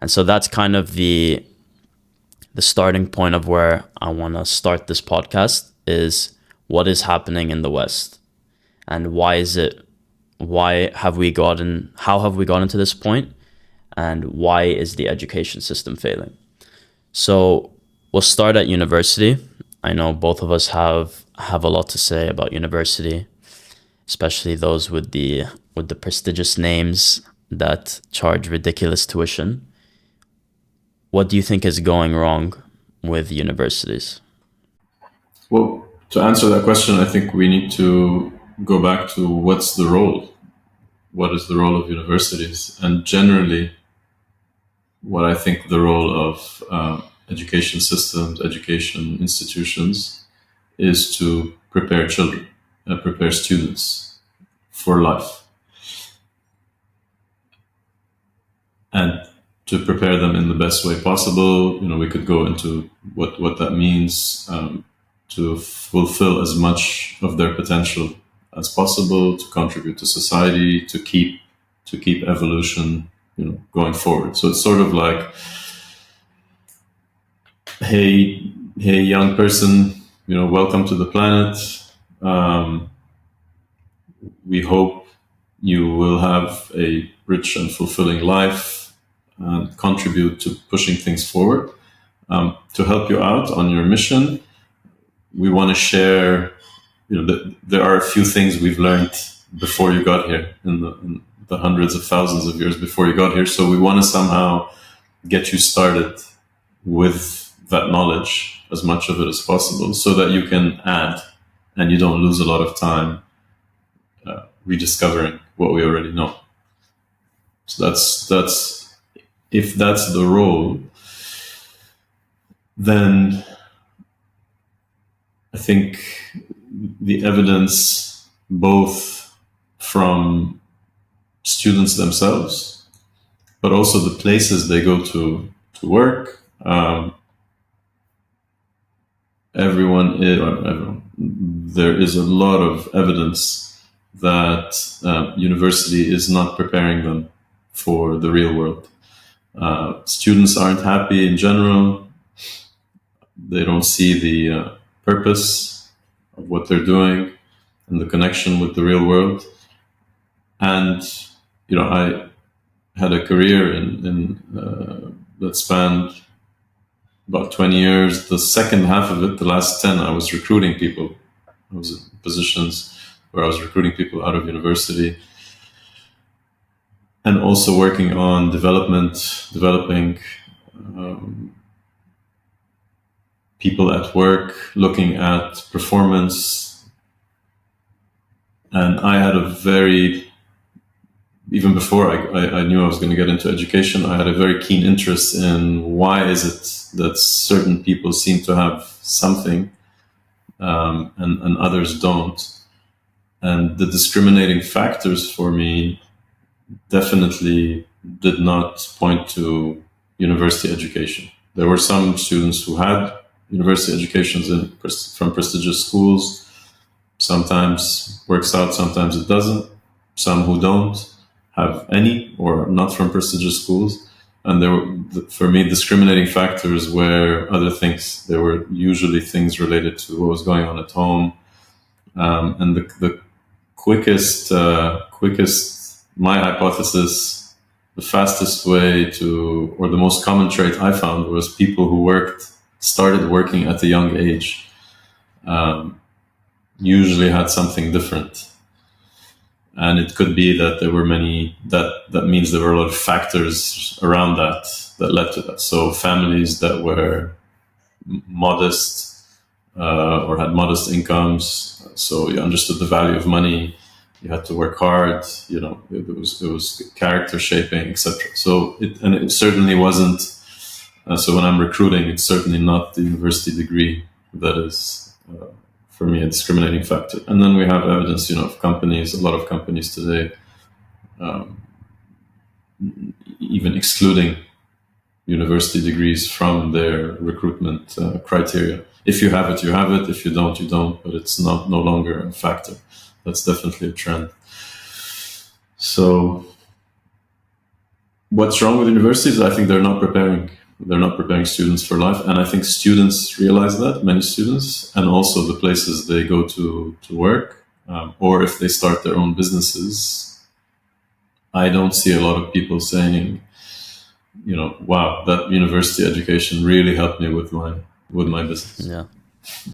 And so that's kind of the starting point of where I want to start this podcast is what is happening in the West and how have we gotten to this point, and why is the education system failing? So we'll start at university. I know both of us have a lot to say about university, especially those with the prestigious names that charge ridiculous tuition. What do you think is going wrong with universities? Well, to answer that question, I think we need to go back to what's the role? What is the role of universities? And generally, what I think the role of education systems, education institutions is to prepare children, prepare students for life. And to prepare them in the best way possible, we could go into what that means, to fulfill as much of their potential as possible, to contribute to society, to keep evolution, going forward. So it's sort of like, hey, young person, welcome to the planet. We hope you will have a rich and fulfilling life and contribute to pushing things forward. To help you out on your mission, we want to share, there are a few things we've learned before you got here, in the hundreds of thousands of years before you got here. So we want to somehow get you started with that knowledge, as much of it as possible, so that you can add and you don't lose a lot of time rediscovering what we already know. So that's if that's the role, then I think the evidence, both from students themselves, but also the places they go to work, everyone, there is a lot of evidence that university is not preparing them for the real world. Students aren't happy in general. They don't see the purpose of what they're doing and the connection with the real world. And I had a career in that spanned about 20 years. The second half of it, the last 10, I was recruiting people. I was in positions where I was recruiting people out of university, and also working on developing people at work, looking at performance. And I had even before I knew I was going to get into education, I had a very keen interest in why is it that certain people seem to have something and others don't. And the discriminating factors for me definitely did not point to university education. There were some students who had university educations from prestigious schools. Sometimes works out, sometimes it doesn't. Some who don't have any or not from prestigious schools. And there were, for me, discriminating factors were other things. There were usually things related to what was going on at home. And the quickest, my hypothesis, the fastest way to, or the most common trait I found was people who started working at a young age, usually had something different. And it could be that there were that means there were a lot of factors around that led to that. So families that were modest, or had modest incomes, so you understood the value of money, you had to work hard, it was character shaping, etc. So it certainly wasn't, so when I'm recruiting, it's certainly not the university degree that is, for me, a discriminating factor. And then we have evidence, of companies, a lot of companies today, even excluding university degrees from their recruitment criteria. If you have it, you have it. If you don't, you don't. But it's no longer a factor. That's definitely a trend. So what's wrong with universities? I think they're not preparing students for life, and I think students realize that, many students, and also the places they go to work, or if they start their own businesses. I don't see a lot of people saying, wow, that university education really helped me with my business. Yeah.